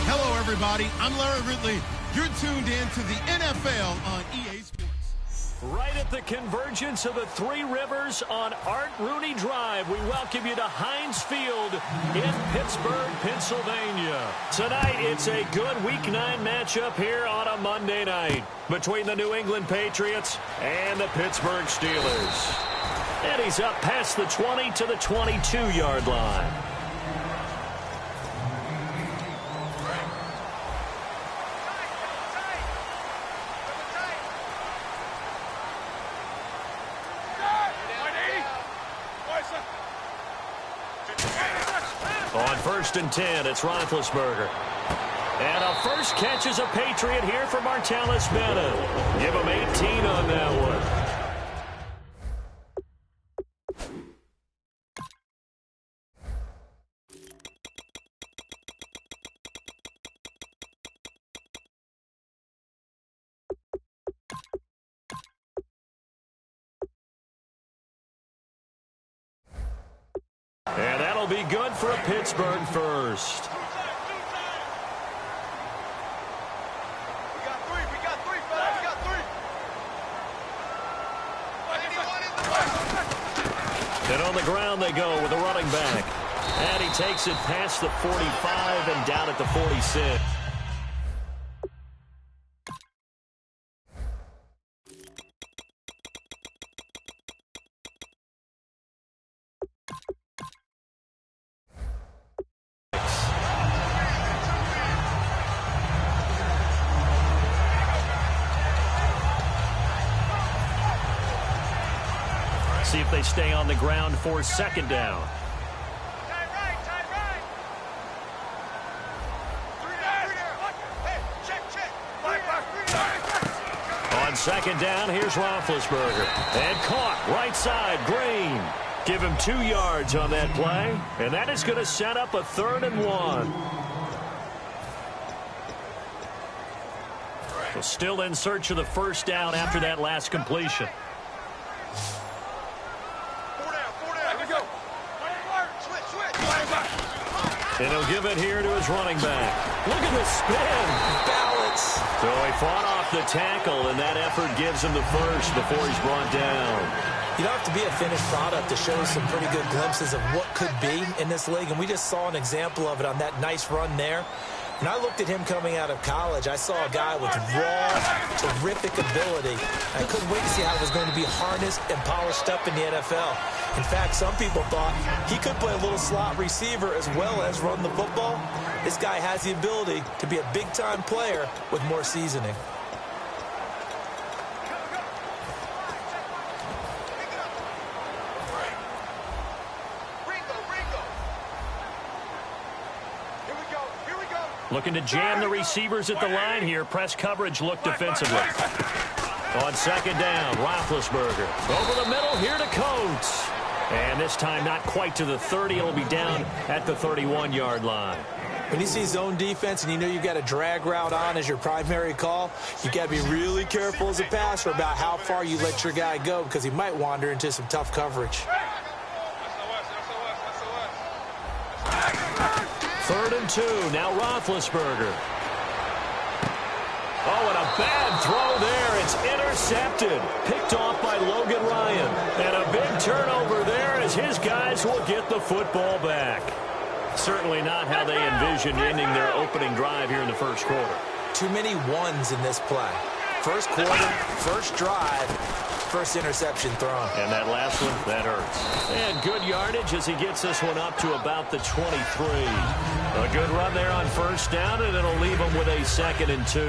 Hello, everybody. I'm Larry Ridley. You're tuned in to the NFL on EA Sports. Right at the convergence of the Three Rivers on Art Rooney Drive, we welcome you to Heinz Field in Pittsburgh, Pennsylvania. Tonight, it's a good Week 9 matchup here on a Monday night between the New England Patriots and the Pittsburgh Steelers. And he's up past the 20 to the 22-yard line. On 1st and 10, it's Roethlisberger. And a first catch is a Patriot here for Martellus Bennett. Give him 18 on that one. And that'll be good for a Pittsburgh first. And on the ground they go with a running back. And he takes it past the 45 and down at the 46. See if they stay on the ground for 2nd down. On 2nd down, here's Roethlisberger. And caught right side, Green. Give him 2 yards on that play. And that is going to set up a 3rd and 1. So still in search of the 1st down after that last completion. And he'll give it here to his running back. Look at the spin. Balance. So he fought off the tackle, and that effort gives him the first before he's brought down. You don't have to be a finished product to show some pretty good glimpses of what could be in this league, and we just saw an example of it on that nice run there. When I looked at him coming out of college, I saw a guy with raw, terrific ability. I couldn't wait to see how it was going to be harnessed and polished up in the NFL. In fact, some people thought he could play a little slot receiver as well as run the football. This guy has the ability to be a big-time player with more seasoning. Looking to jam the receivers at the line here. Press coverage look defensively. On 2nd down, Roethlisberger. Over the middle here to Coates. And this time not quite to the 30. It'll be down at the 31-yard line. When you see zone defense and you know you've got a drag route on as your primary call, you got to be really careful as a passer about how far you let your guy go because he might wander into some tough coverage. 3rd and 2. Now Roethlisberger. Oh, and a bad throw there. It's intercepted. Picked off by Logan Ryan. And a big turnover there as his guys will get the football back. Certainly not how they envisioned ending their opening drive here in the 1st quarter. Too many ones in this play. 1st quarter, 1st drive, 1st interception thrown. And that last one, that hurts. And good yardage as he gets this one up to about the 23. A good run there on 1st down, and it'll leave him with a 2nd and 2.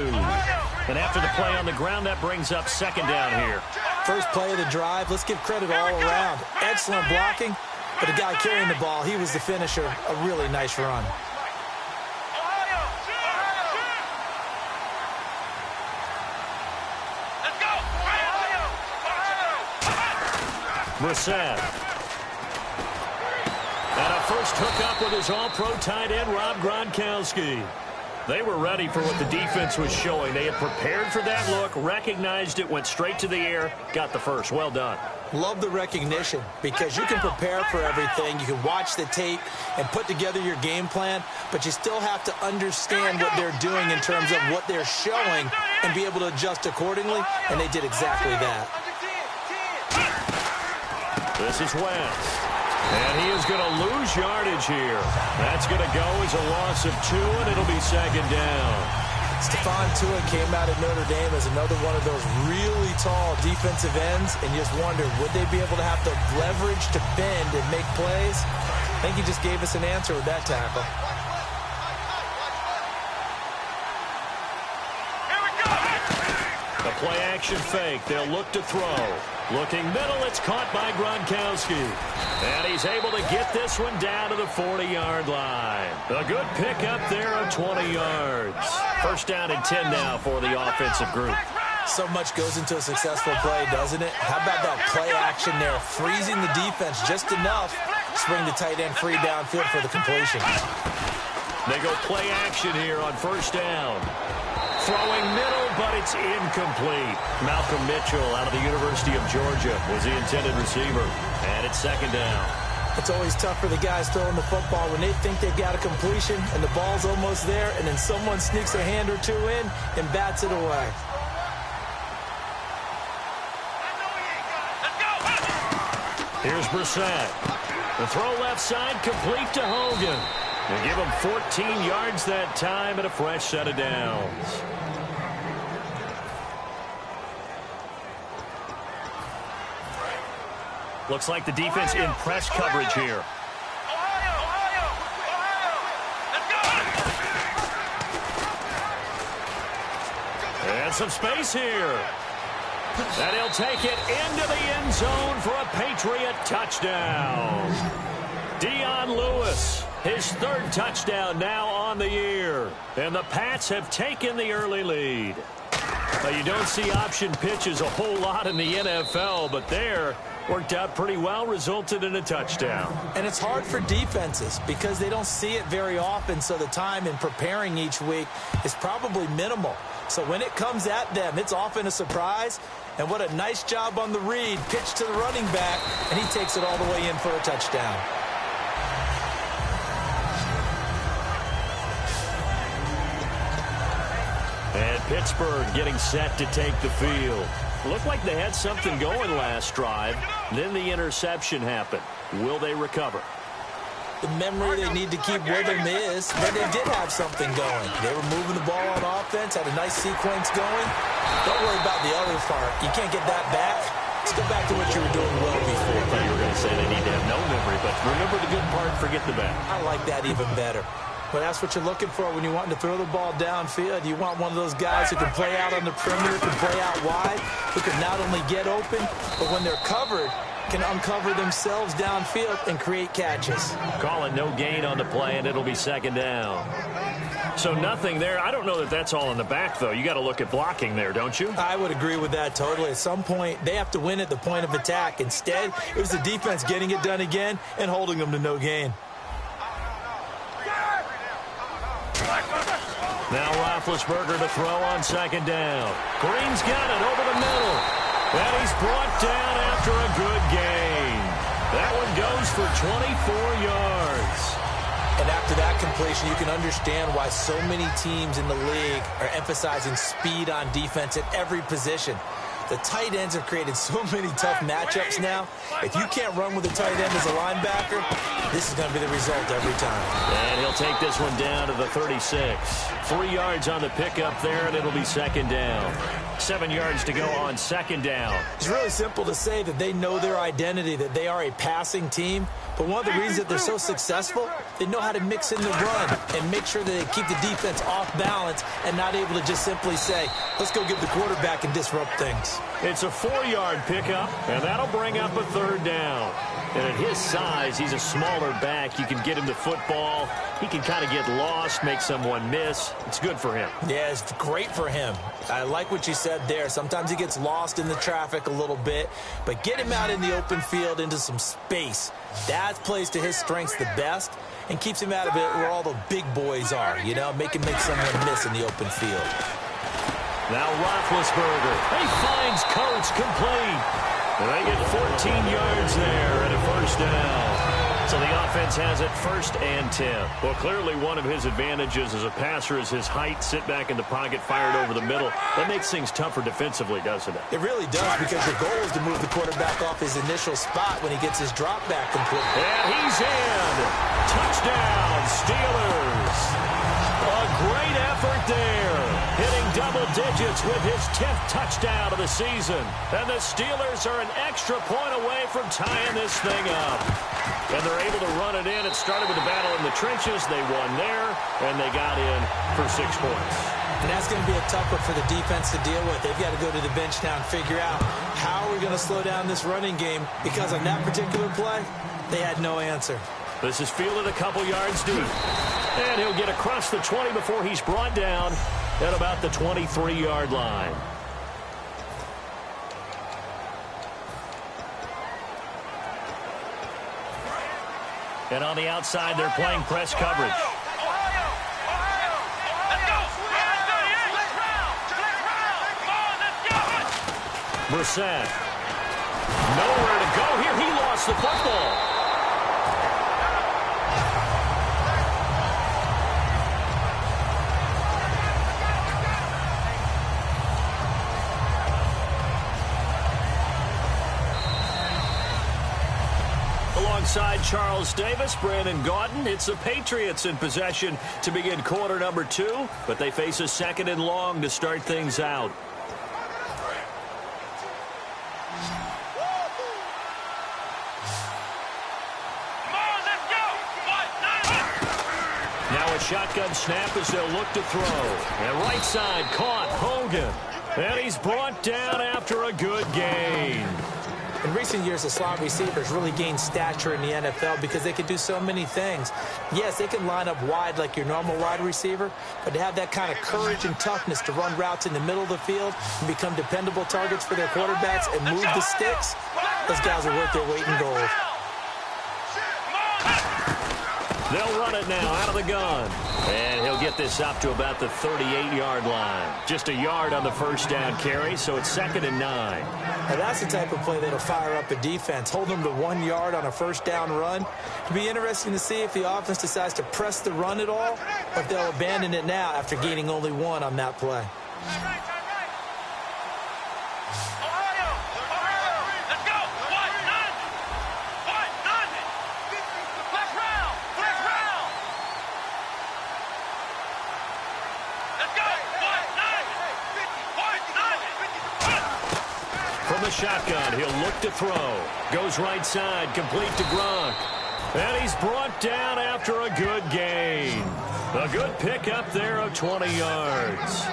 And after the play on the ground, that brings up 2nd down here. First play of the drive, let's give credit all around. Excellent blocking, but the guy carrying the ball, he was the finisher. A really nice run. Brissett. And a first hookup with his all-pro tight end, Rob Gronkowski. They were ready for what the defense was showing. They had prepared for that look, recognized it, went straight to the air, got the first. Well done. Love the recognition because you can prepare for everything. You can watch the tape and put together your game plan, but you still have to understand what they're doing in terms of what they're showing and be able to adjust accordingly, and they did exactly that. This is West. And he is going to lose yardage here. That's going to go as a loss of 2, and it'll be second down. Stephon Tuitt came out of Notre Dame as another one of those really tall defensive ends, and you just wonder, would they be able to have the leverage to bend and make plays? I think he just gave us an answer with that tackle. The play action fake. They'll look to throw. Looking middle, it's caught by Gronkowski. And he's able to get this one down to the 40-yard line. A good pickup there of 20 yards. First down and 10 now for the offensive group. So much goes into a successful play, doesn't it? How about that play action there, freezing the defense just enough to bring the tight end free downfield for the completion. They go play action here on first down. Throwing middle, but it's incomplete. Malcolm Mitchell out of the University of Georgia was the intended receiver. And it's second down. It's always tough for the guys throwing the football when they think they've got a completion and the ball's almost there, and then someone sneaks a hand or two in and bats it away. Here's Brissett. The throw left side, complete to Hogan. They give him 14 yards that time and a fresh set of downs. Looks like the defense in press coverage here. And some space here. And he'll take it into the end zone for a Patriot touchdown. Dion Lewis, his third touchdown now on the year. And the Pats have taken the early lead. Now, you don't see option pitches a whole lot in the NFL, but there worked out pretty well, resulted in a touchdown. And it's hard for defenses because they don't see it very often, so the time in preparing each week is probably minimal. So when it comes at them, it's often a surprise. And what a nice job on the read. Pitch to the running back, and he takes it all the way in for a touchdown. And Pittsburgh getting set to take the field. Looked like they had something going last drive. Then the interception happened. Will they recover? The memory they need to keep with them is that they did have something going. They were moving the ball on offense, had a nice sequence going. Don't worry about the other part. You can't get that back. Let's go back to what you were doing well before. I thought you were going to say they need to have no memory, but remember the good part, forget the bad. I like that even better. But that's what you're looking for when you want to throw the ball downfield. You want one of those guys who can play out on the perimeter, can play out wide, who can not only get open, but when they're covered, can uncover themselves downfield and create catches. Calling no gain on the play, and it'll be second down. So nothing there. I don't know that that's all in the back, though. You got to look at blocking there, don't you? I would agree with that totally. At some point, they have to win at the point of attack. Instead, it was the defense getting it done again and holding them to no gain. Now Roethlisberger to throw on second down. Green's got it over the middle. And he's brought down after a good gain. That one goes for 24 yards. And after that completion, you can understand why so many teams in the league are emphasizing speed on defense at every position. The tight ends have created so many tough matchups now. If you can't run with a tight end as a linebacker, this is going to be the result every time. And he'll take this one down to the 36. 3 yards on the pickup there, and it'll be second down. 7 yards to go on second down. It's really simple to say that they know their identity, that they are a passing team. But one of the reasons that they're so successful, they know how to mix in the run and make sure that they keep the defense off balance and not able to just simply say, let's go get the quarterback and disrupt things. It's a 4-yard pickup, and that'll bring up a third down. And at his size, he's a smaller back. You can get him the football. He can kind of get lost, make someone miss. It's good for him. Yeah, it's great for him. I like what you said there. Sometimes he gets lost in the traffic a little bit, but get him out in the open field into some space. That adds plays to his strengths the best and keeps him out of it where all the big boys are, you know, make someone miss in the open field. Now Roethlisberger. He finds Coates complete. And they get 14 yards there and a first down. So the offense has it 1st and 10. Well, clearly one of his advantages as a passer is his height. Sit back in the pocket, fired over the middle. That makes things tougher defensively, doesn't it? It really does, because your goal is to move the quarterback off his initial spot when he gets his drop back complete. And he's in. Touchdown, Steelers. A great effort there. Hitting double digits with his 10th touchdown of the season. And the Steelers are an extra point away from tying this thing up. And they're able to run it in. It started with a battle in the trenches. They won there, and they got in for 6 points. And that's going to be a tough one for the defense to deal with. They've got to go to the bench now and figure out how are we going to slow down this running game, because on that particular play, they had no answer. This is fielded a couple yards deep. And he'll get across the 20 before he's brought down at about the 23-yard line. And on the outside, they're playing press coverage. Brissett. Nowhere to go here. He lost the football. Alongside Charles Davis, Brandon Gaudin. It's the Patriots in possession to begin quarter number 2, but they face a 2nd and long to start things out. Now a shotgun snap as they'll look to throw. And right side caught Hogan. And he's brought down after a good gain. In recent years, the slot receivers really gained stature in the NFL because they can do so many things. Yes, they can line up wide like your normal wide receiver, but to have that kind of courage and toughness to run routes in the middle of the field and become dependable targets for their quarterbacks and move the sticks, those guys are worth their weight in gold. They'll run it now out of the gun. And he'll get this up to about the 38-yard line. Just a yard on the first down carry, so it's 2nd and 9. Now that's the type of play that'll fire up a defense. Hold them to 1 yard on a first down run. It'll be interesting to see if the offense decides to press the run at all, or if they'll abandon it now after gaining only 1 on that play. From the shotgun, he'll look to throw. Goes right side, complete to Gronk. And he's brought down after a good gain. A good pickup there of 20 yards.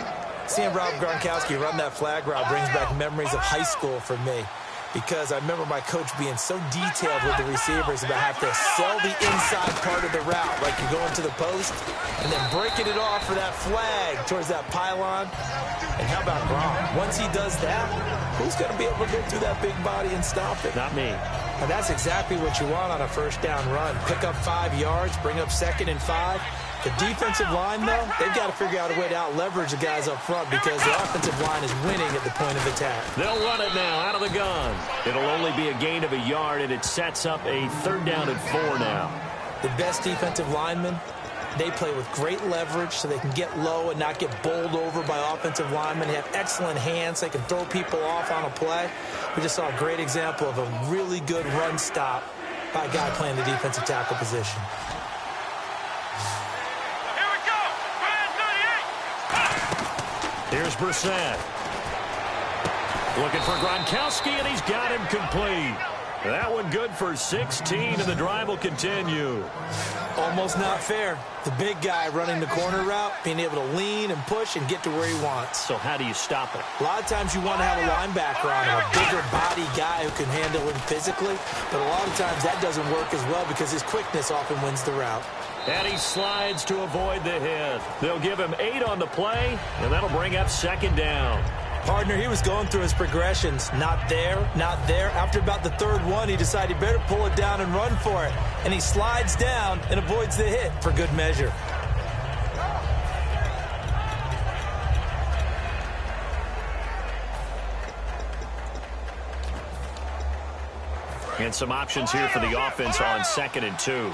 Seeing Rob Gronkowski run that flag route brings back memories of high school for me, because I remember my coach being so detailed with the receivers about having to sell the inside part of the route, like you're going to the post, and then breaking it off for that flag towards that pylon. And how about Gronk? Once he does that, who's going to be able to go through that big body and stop it? Not me. And that's exactly what you want on a first down run. Pick up 5 yards, bring up 2nd and 5. The defensive line, though, they've got to figure out a way to out-leverage the guys up front, because the offensive line is winning at the point of attack. They'll run it now out of the gun. It'll only be a gain of a yard, and it sets up a 3rd down and 4 now. The best defensive linemen, they play with great leverage so they can get low and not get bowled over by offensive linemen. They have excellent hands. They can throw people off on a play. We just saw a great example of a really good run stop by a guy playing the defensive tackle position. Here's Brissett. Looking for Gronkowski, and he's got him complete. That one good for 16, and the drive will continue. Almost not fair. The big guy running the corner route, being able to lean and push and get to where he wants. So how do you stop it? A lot of times you want to have a linebacker on him, a bigger body guy who can handle him physically. But a lot of times that doesn't work as well because his quickness often wins the route. And he slides to avoid the hit. They'll give him 8 on the play, and that'll bring up 2nd down. Partner, he was going through his progressions. Not there, not there. After about the third one, he decided he better pull it down and run for it. And he slides down and avoids the hit for good measure. And some options here for the offense on 2nd and 2.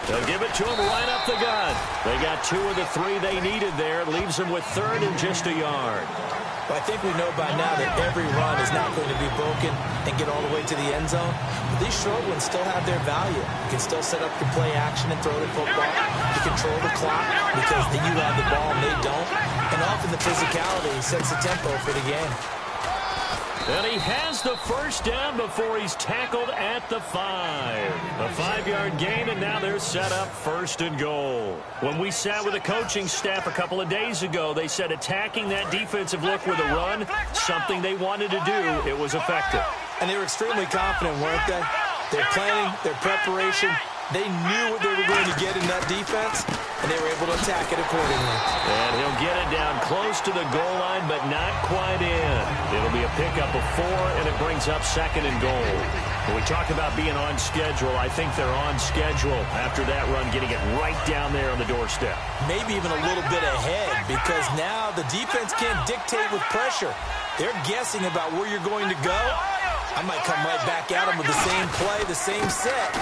They'll give it to him right up the gut. They got 2 of the 3 they needed there. It leaves them with 3rd and just a yard. Well, I think we know by now that every run is not going to be broken and get all the way to the end zone. But these short ones still have their value. You can still set up your play action and throw the football. You control the clock because you have the ball and they don't. And often the physicality sets the tempo for the game. And he has the first down before he's tackled at the 5. A 5-yard gain, and now they're set up 1st and goal. When we sat with the coaching staff a couple of days ago, they said attacking that defensive look with a run, something they wanted to do, it was effective. And they were extremely confident, weren't they? Their planning, their preparation, they knew what they were going to get in that defense, and they were able to attack it accordingly. And he'll get it down close to the goal line, but not quite in. It'll be a pickup of 4, and it brings up 2nd and goal. When we talk about being on schedule, I think they're on schedule after that run, getting it right down there on the doorstep. Maybe even a little bit ahead, because now the defense can't dictate with pressure. They're guessing about where you're going to go. I might come right back at him with the same play, the same set.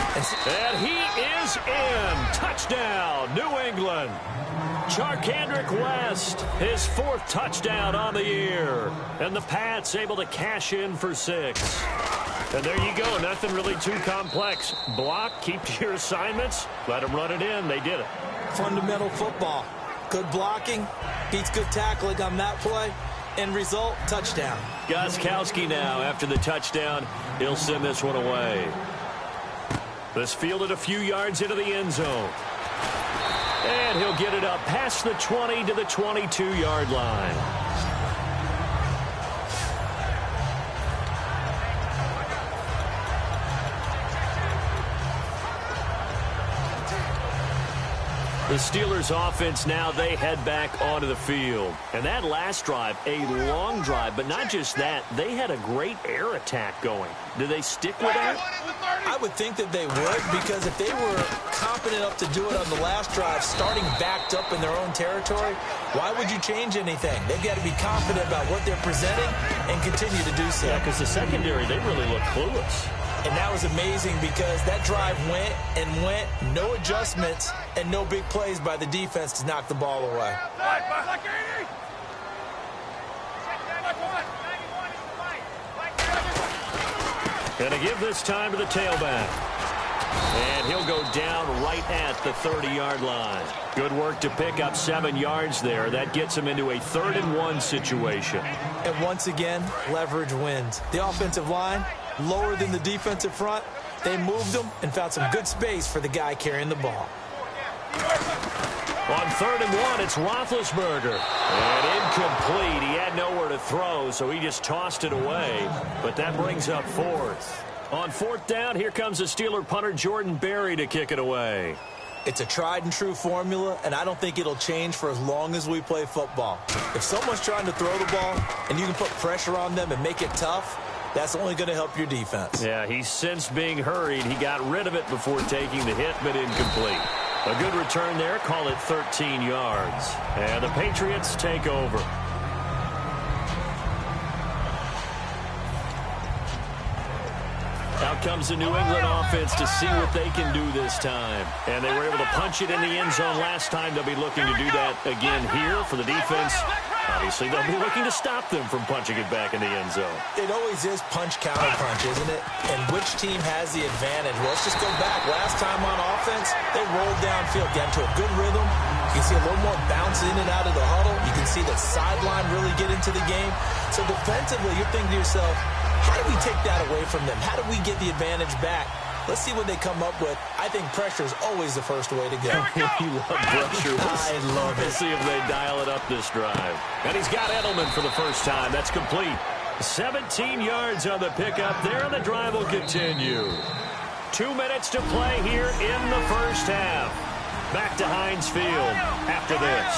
And he is in. Touchdown, New England. Charkandrick West, his 4th touchdown on the year. And the Pats able to cash in for 6. And there you go. Nothing really too complex. Block, keep to your assignments, let them run it in. They did it. Fundamental football. Good blocking, beats good tackling on that play. End result, touchdown. Gostkowski now after the touchdown. He'll send this one away. This fielded a few yards into the end zone. And he'll get it up past the 20 to the 22-yard line. The Steelers offense now, they head back onto the field. And that last drive, a long drive, but not just that, they had a great air attack going. Do they stick with that? I would think that they would, because if they were confident enough to do it on the last drive, starting backed up in their own territory, why would you change anything? They've got to be confident about what they're presenting and continue to do so. Yeah, because the secondary, they really look clueless. And that was amazing because that drive went and went, no adjustments, and no big plays by the defense to knock the ball away. Gonna give this time to the tailback. And he'll go down right at the 30-yard line. Good work to pick up 7 yards there. That gets him into a 3rd and 1 situation. And once again, leverage wins. The offensive line, lower than the defensive front. They moved them and found some good space for the guy carrying the ball. On 3rd and 1, it's Roethlisberger. And incomplete. He had nowhere to throw, so he just tossed it away. But that brings up 4th. On 4th down, here comes the Steeler punter Jordan Berry to kick it away. It's a tried-and-true formula, and I don't think it'll change for as long as we play football. If someone's trying to throw the ball and you can put pressure on them and make it tough, that's only going to help your defense. Yeah, he's since being hurried. He got rid of it before taking the hit, but incomplete. A good return there. Call it 13 yards. And the Patriots take over. Out comes the New England offense to see what they can do this time. And they were able to punch it in the end zone last time. They'll be looking to do that again here for the defense. Obviously, they'll be looking to stop them from punching it back in the end zone. It always is punch-counter-punch, isn't it? And which team has the advantage? Well, let's just go back. Last time on offense, they rolled downfield, got into a good rhythm. You can see a little more bounce in and out of the huddle. You can see the sideline really get into the game. So defensively, you're thinking to yourself, how do we take that away from them? How do we get the advantage back? Let's see what they come up with. I think pressure is always the first way to go. You love pressure. I love it. We'll see if they dial it up this drive. And he's got Edelman for the first time. That's complete. 17 yards on the pickup there, and the drive will continue. 2 minutes to play here in the first half. Back to Heinz Field after this.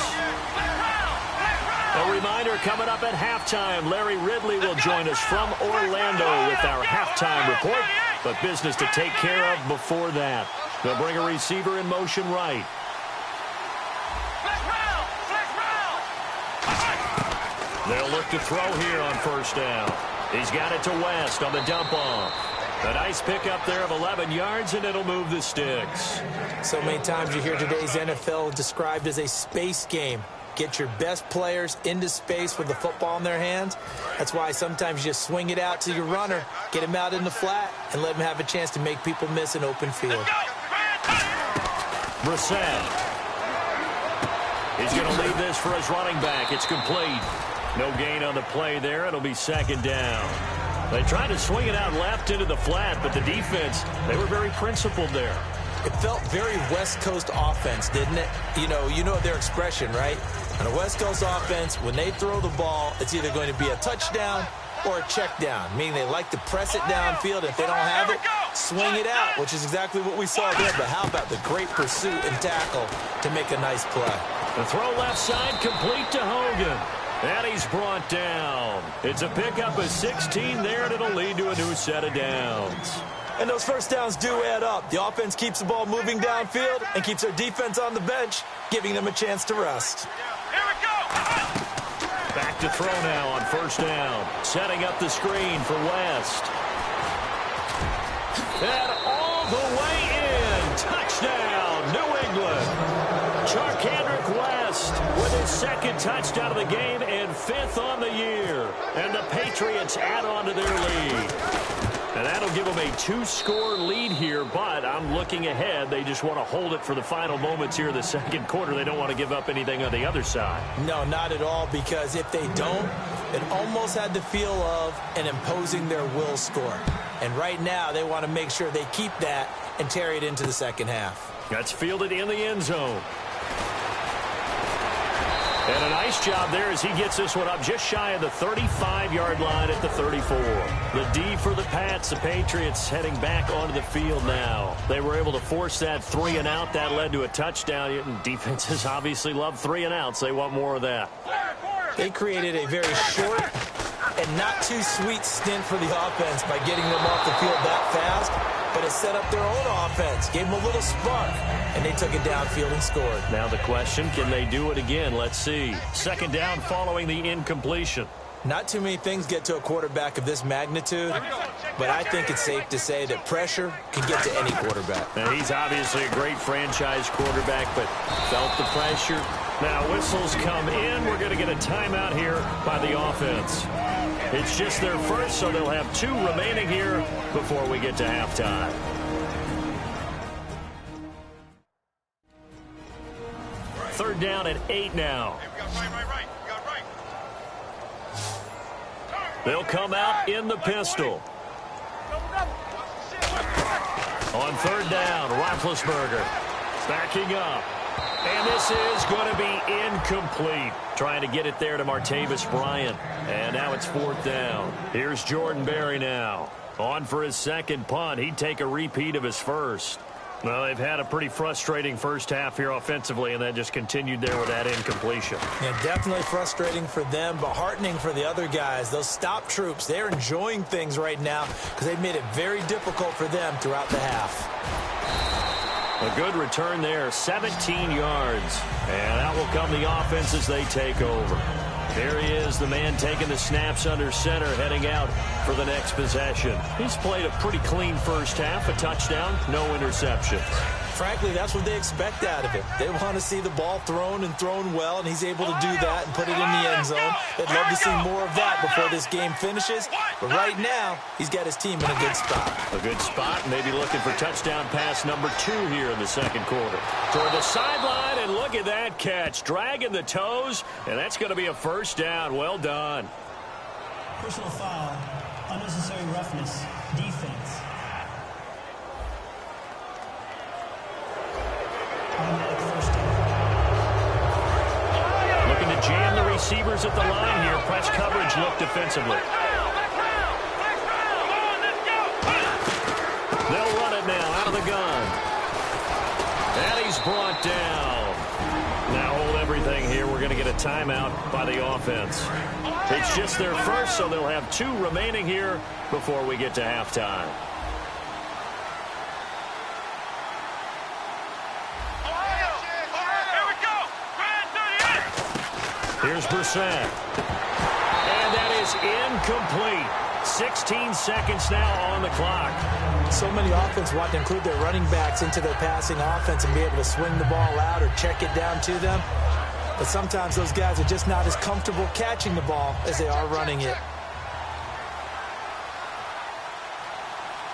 A reminder coming up at halftime. Larry Ridley will join us from Orlando with our halftime report. But business to take care of before that. They'll bring a receiver in motion right. They'll look to throw here on first down. He's got it to West on the dump off. A nice pickup there of 11 yards, and it'll move the sticks. So many times you hear today's NFL described as a space game. Get your best players into space with the football in their hands. That's why sometimes you just swing it out to your runner, get him out in the flat, and let him have a chance to make people miss an open field. Brissett. He's going to leave this for his running back. It's complete. No gain on the play there. It'll be second down. They tried to swing it out left into the flat, but the defense, they were very principled there. It felt very West Coast offense, didn't it? You know their expression, right? On a West Coast offense, when they throw the ball, it's either going to be a touchdown or a check down, meaning they like to press it downfield. If they don't have it, swing it out, which is exactly what we saw there. But how about the great pursuit and tackle to make a nice play? The throw left side complete to Hogan. And he's brought down. It's a pickup of 16 there, and it'll lead to a new set of downs. And those first downs do add up. The offense keeps the ball moving downfield and keeps their defense on the bench, giving them a chance to rest. Here we go. Back to throw now on first down. Setting up the screen for West. And all the way in. Touchdown, New England. Charkandrick West with his second touchdown of the game and 5th on the year. And the Patriots add on to their lead. And that'll give them a 2-score lead here, but I'm looking ahead. They just want to hold it for the final moments here in the second quarter. They don't want to give up anything on the other side. No, not at all, because if they don't, it almost had the feel of an imposing their will score. And right now, they want to make sure they keep that and carry it into the second half. That's fielded in the end zone. And a nice job there as he gets this one up just shy of the 35-yard line at the 34. The D for the Pats. The Patriots heading back onto the field now. They were able to force that 3-and-out. That led to a touchdown. And defenses obviously love 3-and-outs. They want more of that. They created a very short and not too sweet stint for the offense by getting them off the field that fast. But it set up their own offense, gave them a little spark, and they took it downfield and scored. Now the question, can they do it again? Let's see. Second down following the incompletion. Not too many things get to a quarterback of this magnitude, but I think it's safe to say that pressure can get to any quarterback. Now, he's obviously a great franchise quarterback, but felt the pressure. Now whistles come in. We're going to get a timeout here by the offense. It's just their first, so they'll have 2 remaining here before we get to halftime. Third down at 8 now. They'll come out in the pistol. On third down, Roethlisberger backing up. And this is going to be incomplete. Trying to get it there to Martavis Bryant. And now it's 4th down. Here's Jordan Berry now. On for his second punt. He'd take a repeat of his first. Well, they've had a pretty frustrating first half here offensively, and that just continued there with that incompletion. Yeah, definitely frustrating for them, but heartening for the other guys. Those stop troops, they're enjoying things right now because they've made it very difficult for them throughout the half. A good return there, 17 yards. And out will come the offense as they take over. There he is, the man taking the snaps under center, heading out for the next possession. He's played a pretty clean first half, a touchdown, no interceptions. Frankly, that's what they expect out of him. They want to see the ball thrown and thrown well, and he's able to do that and put it in the end zone. They'd love to see more of that before this game finishes. But right now, he's got his team in a good spot. A good spot, maybe looking for touchdown pass number 2 here in the second quarter. Toward the sideline, and look at that catch. Dragging the toes, and that's going to be a first down. Well done. Personal foul, unnecessary roughness, defense. Looking to jam the receivers at the line here. Press coverage look defensively. They'll run it now out of the gun. And he's brought down. Now hold everything here. We're going to get a timeout by the offense. It's just their first, so they'll have 2 remaining here before we get to halftime. Here's Brissett. And that is incomplete. 16 seconds now on the clock. So many offenses want to include their running backs into their passing offense and be able to swing the ball out or check it down to them. But sometimes those guys are just not as comfortable catching the ball as they are running it.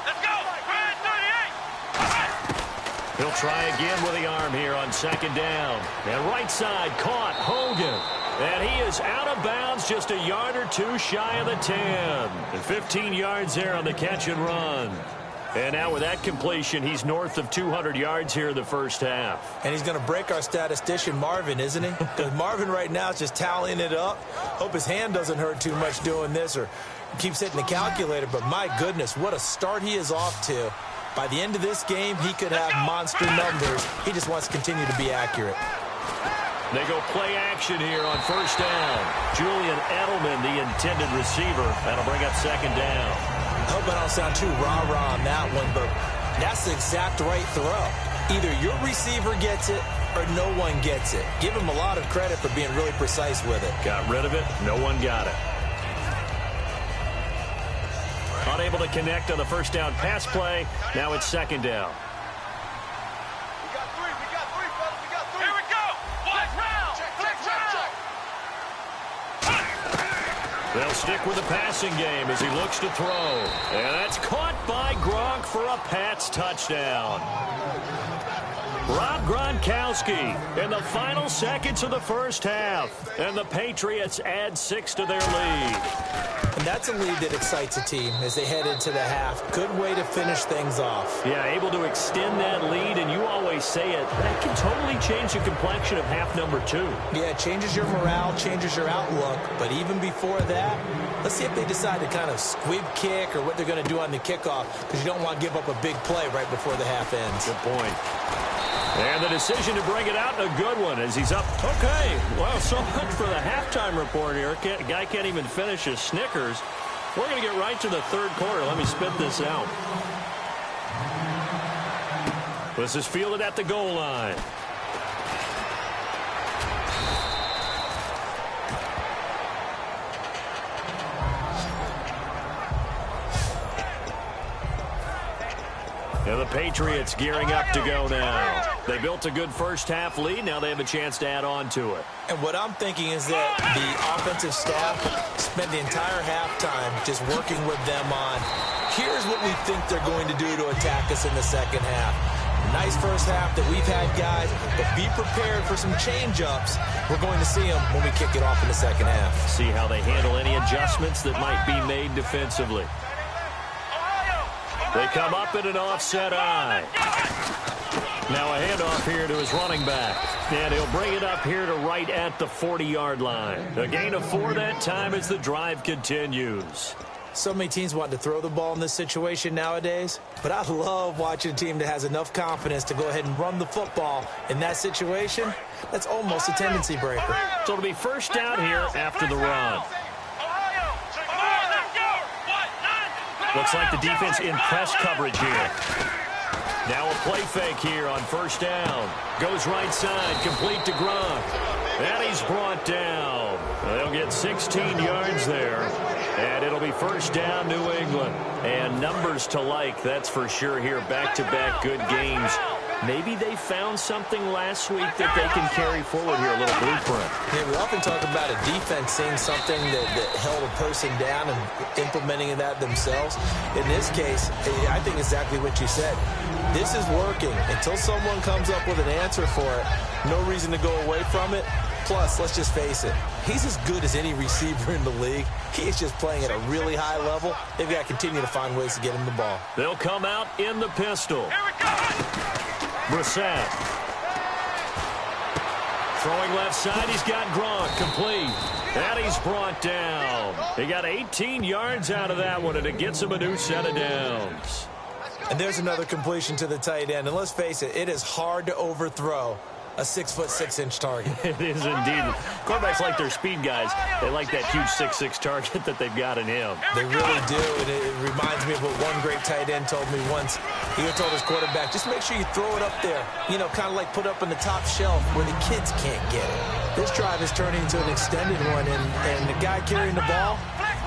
Let's go. He'll try again with the arm here on second down. And right side caught Hogan. And he is out of bounds, just a yard or 2 shy of the 10. And 15 yards there on the catch and run. And now with that completion, he's north of 200 yards here in the first half. And he's going to break our statistician Marvin, isn't he? Because Marvin right now is just tallying it up. Hope his hand doesn't hurt too much doing this or keeps hitting the calculator. But my goodness, what a start he is off to. By the end of this game, he could have monster numbers. He just wants to continue to be accurate. They go play action here on first down. Julian Edelman, the intended receiver. That'll bring up second down. I hope I don't sound too rah-rah on that one, but that's the exact right throw. Either your receiver gets it or no one gets it. Give him a lot of credit for being really precise with it. Got rid of it. No one got it. Unable to connect on the first down pass play. Now it's second down. They'll stick with the passing game as he looks to throw. And that's caught by Gronk for a Pats touchdown. Rob Gronkowski in the final seconds of the first half. And the Patriots add 6 to their lead. And that's a lead that excites a team as they head into the half. Good way to finish things off. Yeah, able to extend that lead, and you always say it, that can totally change the complexion of half number 2. Yeah, it changes your morale, changes your outlook. But even before that, let's see if they decide to kind of squib kick or what they're going to do on the kickoff, because you don't want to give up a big play right before the half ends. Good point. And the decision to bring it out, a good one as he's up. Okay, well, so much for the halftime report here. Guy can't even finish his Snickers. We're going to get right to the third quarter. Let me spit this out. This is fielded at the goal line. And the Patriots gearing up to go now. They built a good first-half lead. Now they have a chance to add on to it. And what I'm thinking is that the offensive staff spent the entire halftime just working with them on, here's what we think they're going to do to attack us in the second half. Nice first half that we've had, guys, but be prepared for some change-ups. We're going to see them when we kick it off in the second half. See how they handle any adjustments that might be made defensively. They come up in an offset eye. Now a handoff here to his running back. And he'll bring it up here to right at the 40-yard line. A gain of 4 that time as the drive continues. So many teams want to throw the ball in this situation nowadays, but I love watching a team that has enough confidence to go ahead and run the football in that situation. That's almost a tendency breaker. So it'll be first down here after the run. Looks like the defense in press coverage here. Now a play fake here on first down. Goes right side, complete to Gronk. And he's brought down. They'll get 16 yards there. And it'll be first down, New England. And numbers to like, that's for sure here. Back-to-back good games. Maybe they found something last week that they can carry forward here, a little blueprint. Yeah, we often talk about a defense seeing something that held a person down and implementing that themselves. In this case, I think exactly what you said. This is working. Until someone comes up with an answer for it, no reason to go away from it. Plus, let's just face it, he's as good as any receiver in the league. He is just playing at a really high level. They've got to continue to find ways to get him the ball. They'll come out in the pistol. Brissett. Throwing left side, he's got Gronk complete. And he's brought down. He got 18 yards out of that one, and it gets him a new set of downs. And there's another completion to the tight end. And let's face it, it is hard to overthrow a 6'6" target. It is indeed. Quarterbacks like their speed guys. They like that huge 6'6" target that they've got in him. They really do, and it reminds me of what one great tight end told me once. He told his quarterback, just make sure you throw it up there, kind of like put up on the top shelf where the kids can't get it. This drive is turning into an extended one, and the guy carrying the ball,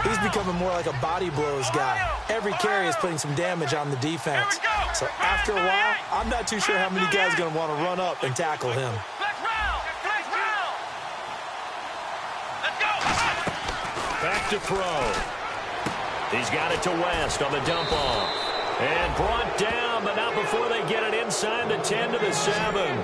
he's becoming more like a body blows guy. Every carry is putting some damage on the defense. So after a while, I'm not too sure how many guys are going to want to run up and tackle him. Back to throw. He's got it to West on the dump off. And brought down, but not before they get it inside the 10 to the 7.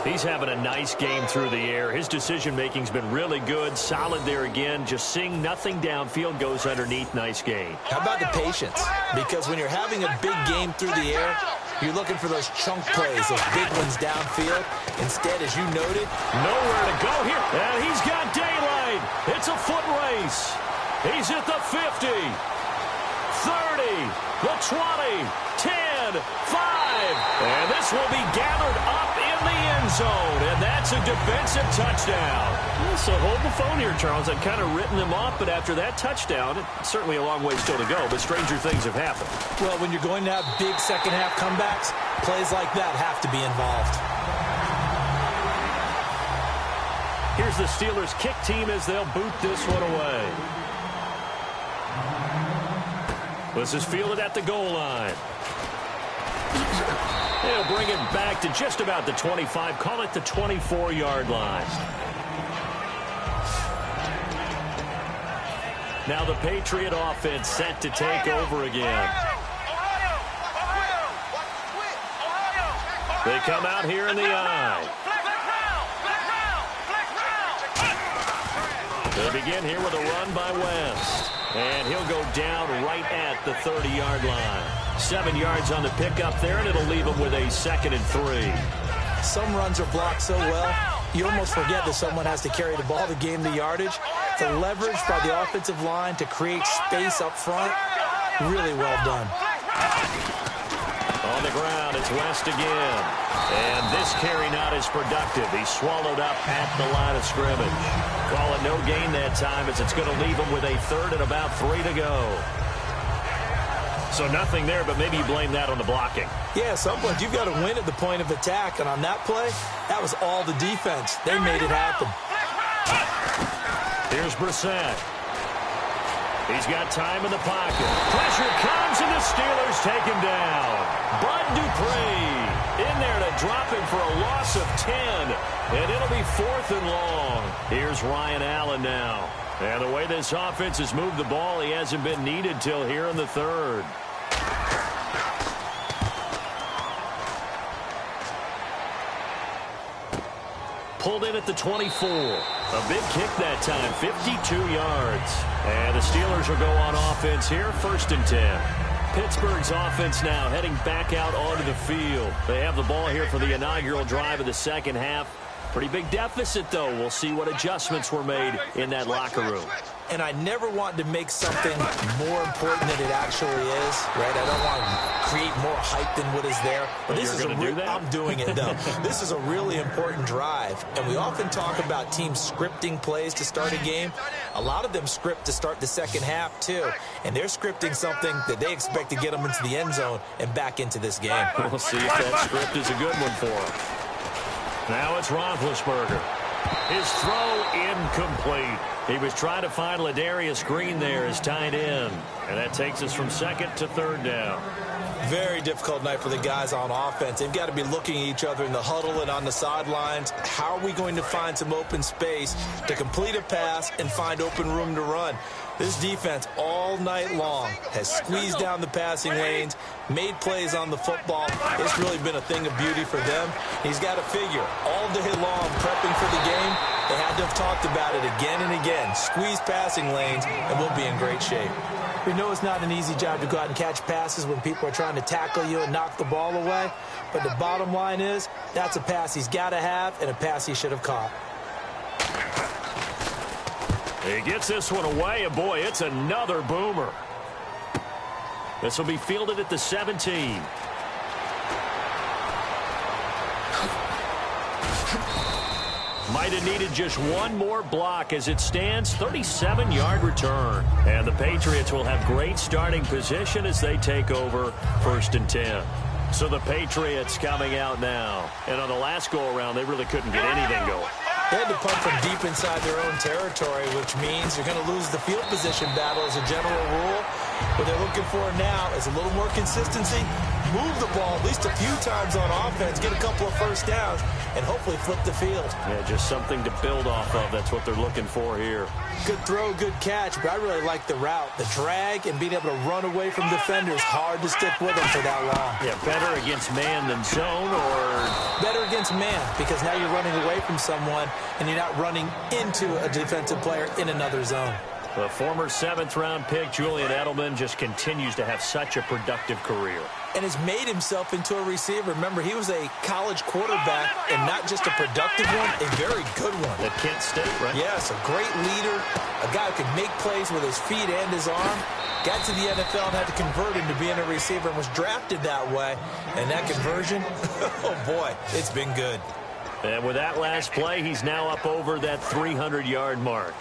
He's having a nice game through the air. His decision-making's been really good. Solid there again. Just seeing nothing downfield, goes underneath. Nice game. How about the patience? Because when you're having a big game through the air, you're looking for those chunk plays, those big ones downfield. Instead, as you noted, nowhere to go here. And he's got daylight. It's a foot race. He's at the 50, 30, the 20, 10, 5. And this will be gathered up in the end zone. And that's a defensive touchdown. So hold the phone here, Charles. I've kind of written them off, but after that touchdown, it's certainly a long way still to go, but stranger things have happened. Well, when you're going to have big second-half comebacks, plays like that have to be involved. Here's the Steelers' kick team as they'll boot this one away. This is fielded at the goal line. They'll bring it back to just about the 25. Call it the 24-yard line. Now the Patriot offense set to take over again. They come out here in the eye. They begin here with a run by West. And he'll go down right at the 30-yard line. 7 yards on the pickup there, and it'll leave him with a 2nd and 3. Some runs are blocked so well, you almost forget that someone has to carry the ball to gain the yardage. The leverage by the offensive line to create space up front, really well done. On the ground, it's West again. And this carry not as productive. He's swallowed up at the line of scrimmage. Call it no gain that time, as it's going to leave him with a 3rd and about 3 to go. So nothing there, but maybe you blame that on the blocking. Yeah, at some point you've got to win at the point of attack, and on that play, that was all the defense. They made it happen. Here's Brissett. He's got time in the pocket. Pressure comes, and the Steelers take him down. Bud Dupree in there to drop him for a loss of 10. And it'll be 4th and long. Here's Ryan Allen now. And the way this offense has moved the ball, he hasn't been needed till here in the 3rd. Pulled in at the 24. A big kick that time, 52 yards. And the Steelers will go on offense here, 1st and 10. Pittsburgh's offense now heading back out onto the field. They have the ball here for the inaugural drive of the second half. Pretty big deficit, though. We'll see what adjustments were made in that locker room. And I never want to make something more important than it actually is, right? I don't want to create more hype than what is there. But this is I'm doing it, though. This is a really important drive. And we often talk about teams scripting plays to start a game. A lot of them script to start the second half, too. And they're scripting something that they expect to get them into the end zone and back into this game. We'll see if that script is a good one for them. Now it's Roethlisberger. His throw incomplete. He was trying to find Ladarius Green there as tight end. And that takes us from 2nd to 3rd down. Very difficult night for the guys on offense. They've got to be looking at each other in the huddle and on the sidelines. How are we going to find some open space to complete a pass and find open room to run? This defense all night long has squeezed down the passing lanes, made plays on the football. It's really been a thing of beauty for them. He's got to figure all day long prepping for the game. They had to have talked about it again and again. Squeeze passing lanes, and we'll be in great shape. We know it's not an easy job to go out and catch passes when people are trying to tackle you and knock the ball away. But the bottom line is, that's a pass he's got to have and a pass he should have caught. He gets this one away, and boy, it's another boomer. This will be fielded at the 17. Might have needed just one more block as it stands, 37-yard return. And the Patriots will have great starting position as they take over 1st and 10. So the Patriots coming out now. And on the last go-around, they really couldn't get anything going. They had to punt from deep inside their own territory, which means you're going to lose the field position battle as a general rule. What they're looking for now is a little more consistency, move the ball at least a few times on offense, get a couple of first downs, and hopefully flip the field. Yeah, just something to build off of. That's what they're looking for here. Good throw, good catch, but I really like the route. The drag and being able to run away from defenders, hard to stick with them for that long. Yeah, better against man than zone, or better against man, because now you're running away from someone and you're not running into a defensive player in another zone. The former 7th-round pick, Julian Edelman, just continues to have such a productive career. And has made himself into a receiver. Remember, he was a college quarterback, and not just a productive one, a very good one. At Kent State, right? Yes, a great leader, a guy who could make plays with his feet and his arm. Got to the NFL and had to convert into being a receiver and was drafted that way. And that conversion, oh boy, it's been good. And with that last play, he's now up over that 300-yard mark.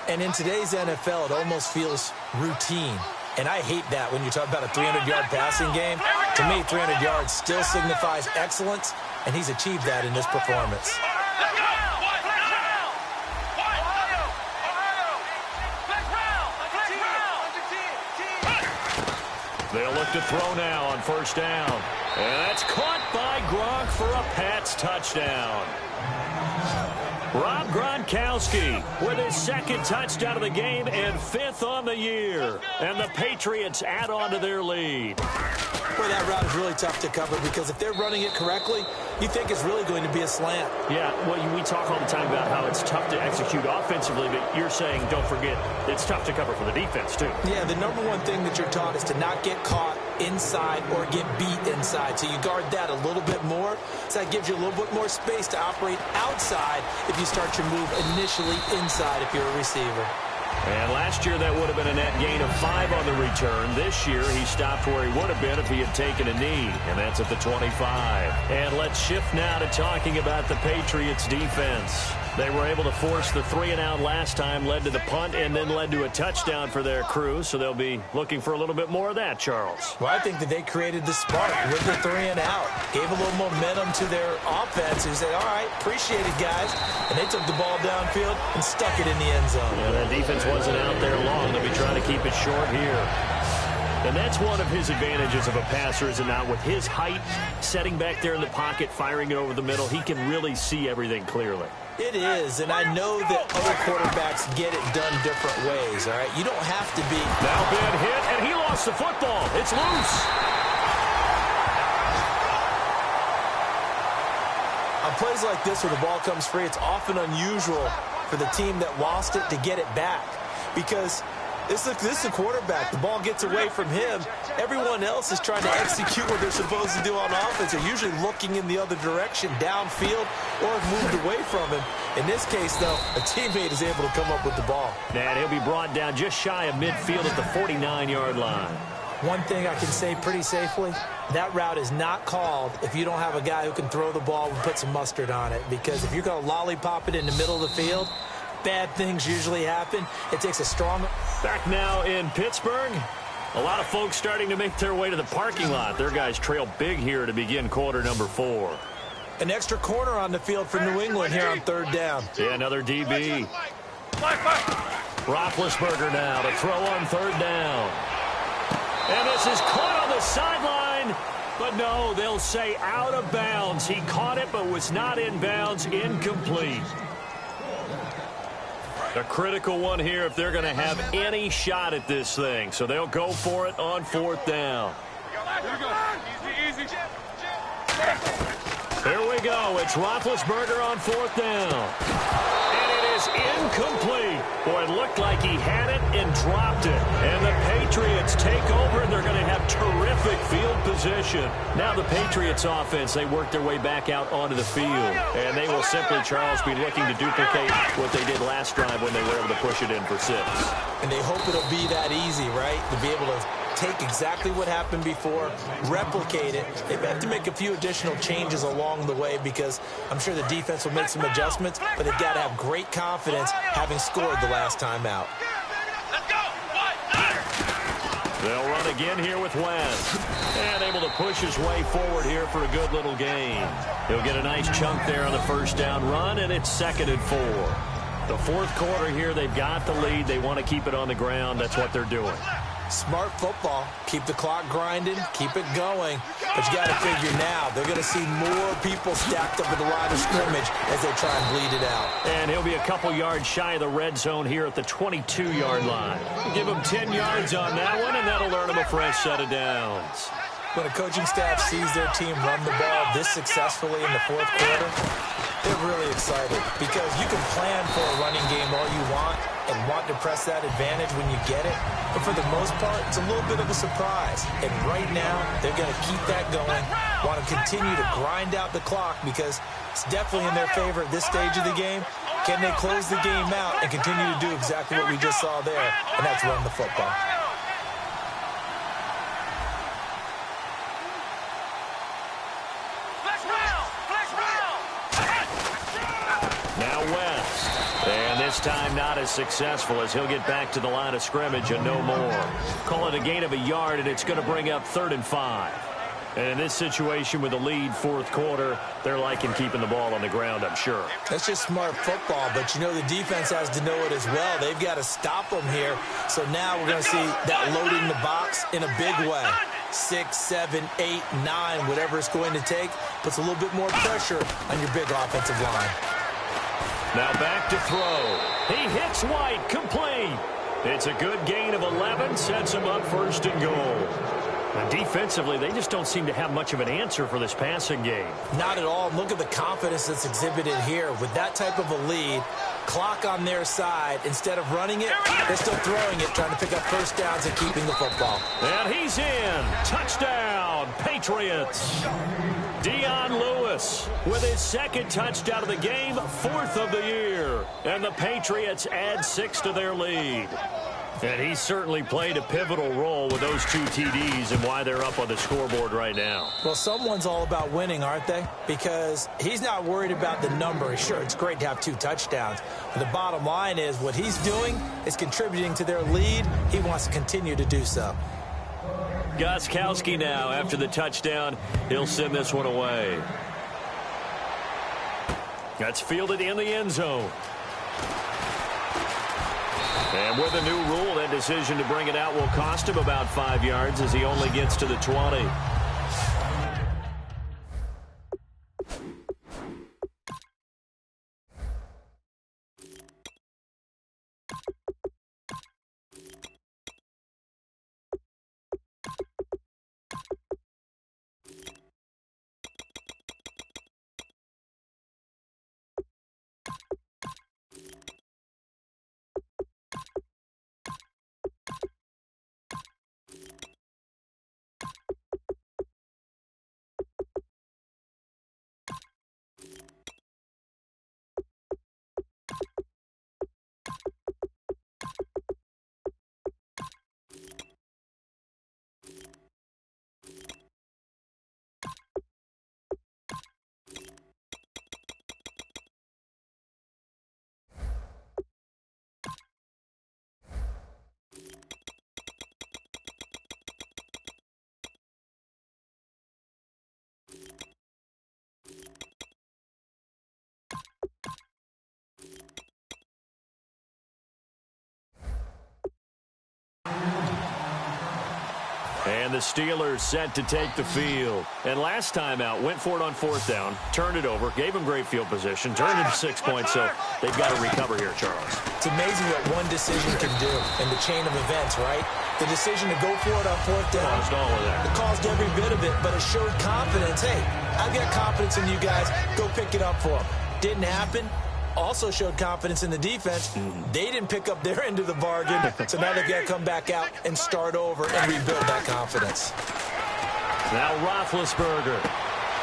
And in today's NFL, it almost feels routine. And I hate that when you talk about a 300-yard passing game. To me, 300 yards still signifies excellence, and he's achieved that in this performance. They'll look to throw now on 1st down. And that's caught by Gronk for a Pats touchdown. Rob Gronkowski with his 2nd touchdown of the game and 5th on the year. And the Patriots add on to their lead. Boy, that route is really tough to cover because if they're running it correctly, you think it's really going to be a slant. Yeah, well, we talk all the time about how it's tough to execute offensively, but you're saying, don't forget, it's tough to cover for the defense, too. Yeah, the number one thing that you're taught is to not get caught inside or get beat inside. So you guard that a little bit more. So that gives you a little bit more space to operate outside if you start your move initially inside if you're a receiver. And last year, that would have been a net gain of 5 on the return. This year, he stopped where he would have been if he had taken a knee, and that's at the 25. And let's shift now to talking about the Patriots' defense. They were able to force the 3-and-out last time, led to the punt, and then led to a touchdown for their crew, so they'll be looking for a little bit more of that, Charles. Well, I think that they created the spark with the 3-and-out, gave a little momentum to their offense, who said, all right, appreciate it, guys. And they took the ball downfield and stuck it in the end zone. Yeah, that defense wasn't out there long. They'll be trying to keep it short here. And that's one of his advantages of a passer, is it not? With his height, setting back there in the pocket, firing it over the middle, he can really see everything clearly. It is, and I know that other quarterbacks get it done different ways, all right? You don't have to be. Now bad hit, and he lost the football. It's loose. On plays like this where the ball comes free, it's often unusual for the team that lost it to get it back because this is a quarterback. The ball gets away from him. Everyone else is trying to execute what they're supposed to do on offense. They're usually looking in the other direction, downfield, or have moved away from him. In this case, though, a teammate is able to come up with the ball. And he'll be brought down just shy of midfield at the 49-yard line. One thing I can say pretty safely, that route is not called if you don't have a guy who can throw the ball and put some mustard on it. Because if you're going to lollipop it in the middle of the field, bad things usually happen. It takes a strong... Back now in Pittsburgh. A lot of folks starting to make their way to the parking lot. Their guys trail big here to begin quarter number 4. An extra corner on the field for New England here on 3rd down. Yeah, another DB. Roethlisberger now to throw on 3rd down. And this is caught on the sideline. But no, they'll say out of bounds. He caught it but was not in bounds. Incomplete. A critical one here if they're going to have any shot at this thing. So they'll go for it on 4th down. Here we go. It's Roethlisberger on 4th down. And it is incomplete. Boy, it looked like he had it and dropped it. And the Patriots take over, and they're going to have terrific Perfect field position. Now the Patriots offense, they work their way back out onto the field. And they will simply, Charles, be looking to duplicate what they did last drive when they were able to push it in for 6. And they hope it'll be that easy, right? To be able to take exactly what happened before, replicate it. They have to make a few additional changes along the way because I'm sure the defense will make some adjustments, but they've got to have great confidence having scored the last time out. They'll run again here with West. And able to push his way forward here for a good little gain. He'll get a nice chunk there on the first down run, and it's 2nd and 4. The fourth quarter here, they've got the lead. They want to keep it on the ground. That's what they're doing. Smart football. Keep the clock grinding. Keep it going. But you got to figure now, they're going to see more people stacked up at the line of scrimmage as they try and bleed it out. And he'll be a couple yards shy of the red zone here at the 22-yard line. Give him 10 yards on that one, and that'll earn him a fresh set of downs. When a coaching staff sees their team run the ball this successfully in the fourth quarter, they're really excited because you can plan for a running game all you want and want to press that advantage when you get it. But for the most part, it's a little bit of a surprise. And right now, they're going to keep that going, want to continue to grind out the clock because it's definitely in their favor at this stage of the game. Can they close the game out and continue to do exactly what we just saw there, and that's run the football. Now West. And this time not as successful as he'll get back to the line of scrimmage and no more. Call it a gain of a yard, and it's going to bring up 3rd and 5. And in this situation with the lead fourth quarter, they're liking keeping the ball on the ground, I'm sure. That's just smart football, but you know the defense has to know it as well. They've got to stop them here. So now we're going to see that loading the box in a big way. 6, 7, 8, 9, whatever it's going to take, puts a little bit more pressure on your big offensive line. Now back to throw. He hits White, complete. It's a good gain of 11, sets him up 1st and goal. And defensively, they just don't seem to have much of an answer for this passing game. Not at all. Look at the confidence that's exhibited here. With that type of a lead, clock on their side, instead of running it, they're still throwing it, trying to pick up first downs and keeping the football. And he's in. Touchdown, Patriots. Dion Lewis with his 2nd touchdown of the game, 4th of the year. And the Patriots add 6 to their lead. And he certainly played a pivotal role with those 2 TDs and why they're up on the scoreboard right now. Well, someone's all about winning, aren't they? Because he's not worried about the number. Sure, it's great to have 2 touchdowns. But the bottom line is what he's doing is contributing to their lead. He wants to continue to do so. Gostkowski now, after the touchdown, he'll send this one away. That's fielded in the end zone. And with a new rule, that decision to bring it out will cost him about 5 yards as he only gets to the 20. And the Steelers set to take the field. And last time out, went for it on 4th down, turned it over, gave them great field position, turned it into 6 points, so they've got to recover here, Charles. It's amazing what one decision can do in the chain of events, right? The decision to go for it on 4th down. Caused all of that. It caused every bit of it, but it showed confidence. Hey, I've got confidence in you guys. Go pick it up for them. Didn't happen. Also showed confidence in the defense. They didn't pick up their end of the bargain, so now they've got to come back out and start over and rebuild that confidence. Now Roethlisberger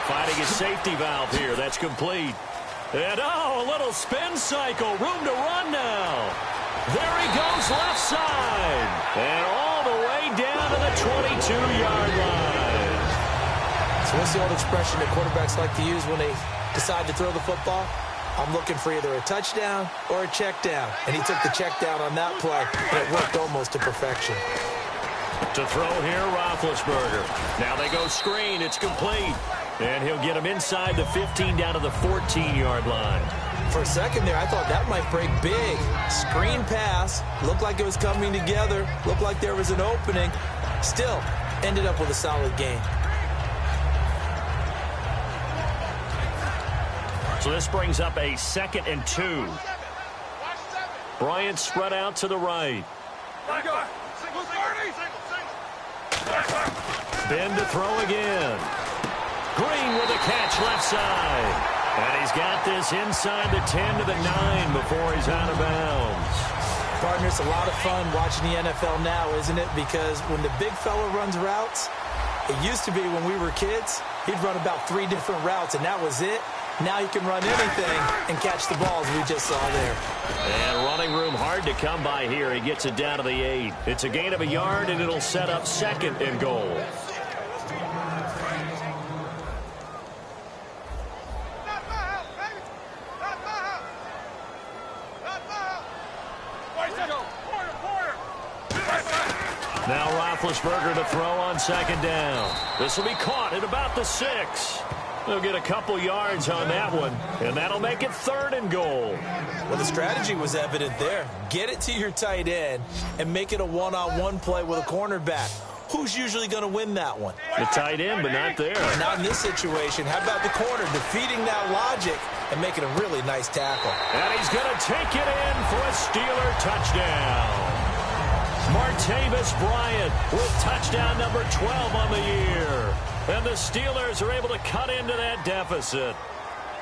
finding his safety valve here. That's complete. And, a little spin cycle. Room to run now. There he goes left side. And all the way down to the 22-yard line. So what's the old expression that quarterbacks like to use when they decide to throw the football? I'm looking for either a touchdown or a check down. And he took the check down on that play, and it worked almost to perfection. To throw here, Roethlisberger. Now they go screen. It's complete. And he'll get him inside the 15 down to the 14-yard line. For a second there, I thought that might break big. Screen pass. Looked like it was coming together. Looked like there was an opening. Still, ended up with a solid gain. So this brings up a 2nd and 2. Bryant spread out to the right. Ben to throw again. Green with a catch left side. And he's got this inside the 10 to the 9 before he's out of bounds. Partner, it's a lot of fun watching the NFL now, isn't it? Because when the big fella runs routes, it used to be when we were kids, he'd run about 3 different routes, and that was it. Now he can run anything and catch the balls we just saw there. And running room hard to come by here. He gets it down to the 8. It's a gain of a yard, and it'll set up 2nd and goal. Now Roethlisberger to throw on 2nd down. This will be caught at about the 6. They'll get a couple yards on that one, and that'll make it 3rd and goal. Well, the strategy was evident there. Get it to your tight end and make it a one-on-one play with a cornerback. Who's usually going to win that one? The tight end, but not there. Not in this situation. How about the corner defeating that logic and making a really nice tackle? And he's going to take it in for a Steeler touchdown. Martavis Bryant with touchdown number 12 on the year. And the Steelers are able to cut into that deficit.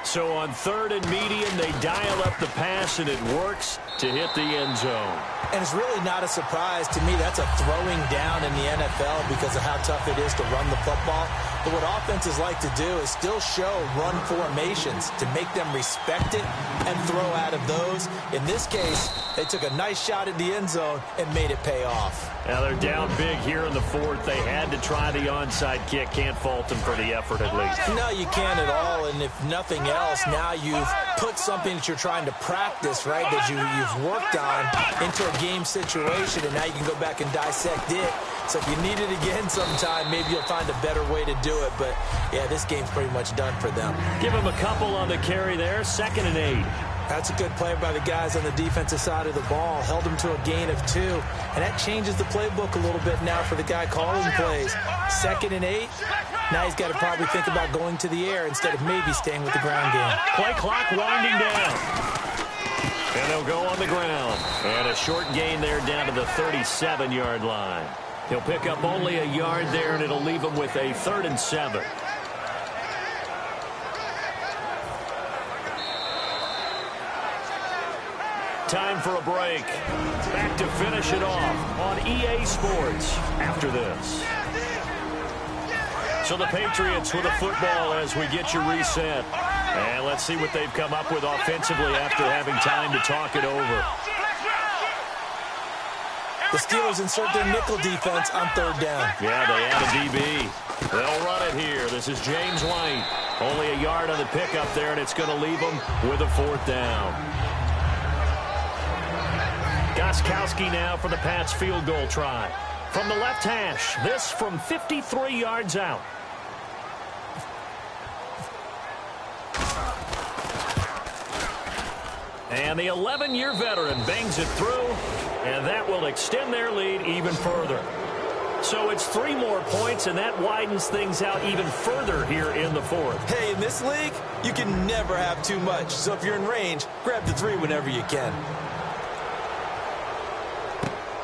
So on 3rd and medium, they dial up the pass, and it works to hit the end zone. And it's really not a surprise to me. That's a throwing down in the NFL because of how tough it is to run the football. But what offenses like to do is still show run formations to make them respect it and throw out of those. In this case, they took a nice shot at the end zone and made it pay off. Now they're down big here in the 4th. They had to try the onside kick. Can't fault them for the effort at least. No, you can't at all. And if nothing else, now you've put something that you're trying to practice, right, that you've worked on into a game situation, and now you can go back and dissect it. So if you need it again sometime, maybe you'll find a better way to do it. But, yeah, this game's pretty much done for them. Give them a couple on the carry there. 2nd and 8. That's a good play by the guys on the defensive side of the ball. Held them to a gain of 2. And that changes the playbook a little bit now for the guy calling plays. 2nd and 8. Now he's got to probably think about going to the air instead of maybe staying with the ground game. Play clock winding down. And they'll go on the ground. And a short gain there down to the 37-yard line. He'll pick up only a yard there, and it'll leave him with a 3rd and 7. Time for a break. Back to finish it off on EA Sports after this. So the Patriots with a football as we get you reset. And let's see what they've come up with offensively after having time to talk it over. The Steelers insert their nickel defense on 3rd down. Yeah, they add a DB. They'll run it here. This is James White. Only a yard on the pickup there, and it's going to leave them with a 4th down. Gostkowski now for the Pats field goal try. From the left hash, this from 53 yards out. And the 11-year veteran bangs it through, and that will extend their lead even further. So it's 3 more points, and that widens things out even further here in the 4th. Hey, in this league, you can never have too much. So if you're in range, grab the 3 whenever you can.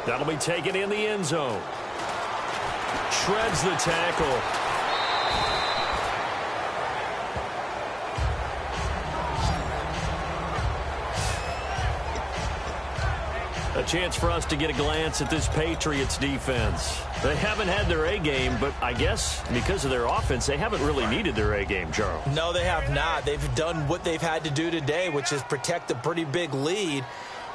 That'll be taken in the end zone. Shreds the tackle. A chance for us to get a glance at this Patriots defense. They haven't had their A game, but I guess because of their offense, they haven't really needed their A game, Charles. No, they have not. They've done what they've had to do today, which is protect a pretty big lead.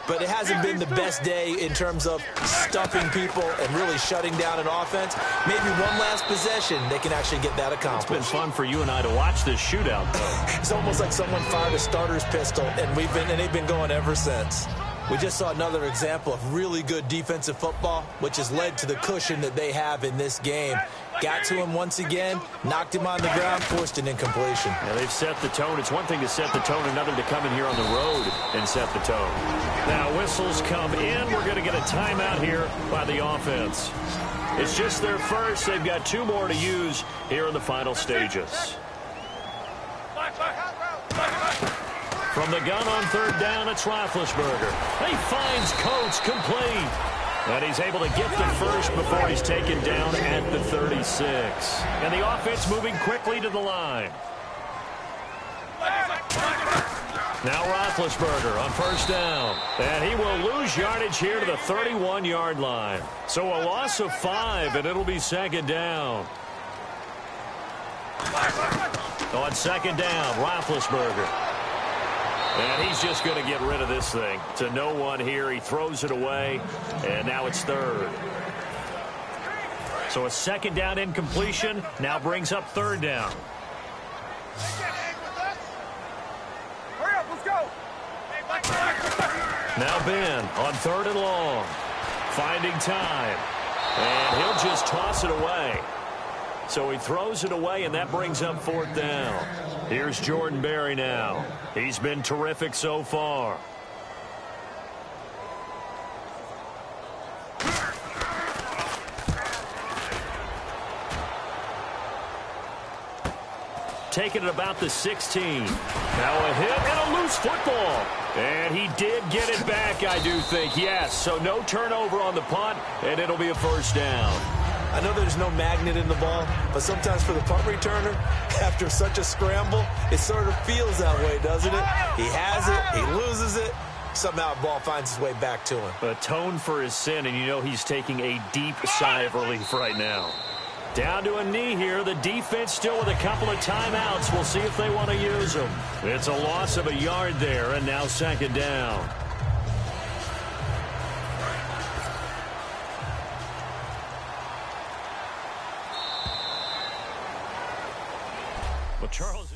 But it hasn't been the best day in terms of stuffing people and really shutting down an offense. Maybe one last possession, they can actually get that accomplished. It's been fun for you and I to watch this shootout, though. It's almost like someone fired a starter's pistol, and they've been going ever since. We just saw another example of really good defensive football, which has led to the cushion that they have in this game. Got to him once again, knocked him on the ground, forced an incompletion. Yeah, they've set the tone. It's one thing to set the tone, another to come in here on the road and set the tone. Now whistles come in. We're going to get a timeout here by the offense. It's just their first. They've got 2 more to use here in the final stages. From the gun on 3rd down, it's Roethlisberger. He finds Coates complete. And he's able to get the first before he's taken down at the 36. And the offense moving quickly to the line. Now Roethlisberger on 1st down. And he will lose yardage here to the 31-yard line. So a loss of 5, and it'll be 2nd down. On 2nd down, Roethlisberger. And he's just going to get rid of this thing to no one here. He throws it away, and now it's 3rd. So a 2nd down incompletion now brings up 3rd down. Hurry up, let's go. Now Ben on 3rd and long. Finding time. And he'll just toss it away. So he throws it away, and that brings up 4th down. Here's Jordan Berry now. He's been terrific so far. Taking it about the 16. Now a hit and a loose football. And he did get it back, I do think. Yes, so no turnover on the punt, and it'll be a 1st down. I know there's no magnet in the ball, but sometimes for the punt returner, after such a scramble, it sort of feels that way, doesn't it? He has it, he loses it, somehow the ball finds its way back to him. Atone for his sin, and you know he's taking a deep sigh of relief right now. Down to a knee here. The defense still with a couple of timeouts. We'll see if they want to use them. It's a loss of a yard there, and now 2nd down. Well, Charles...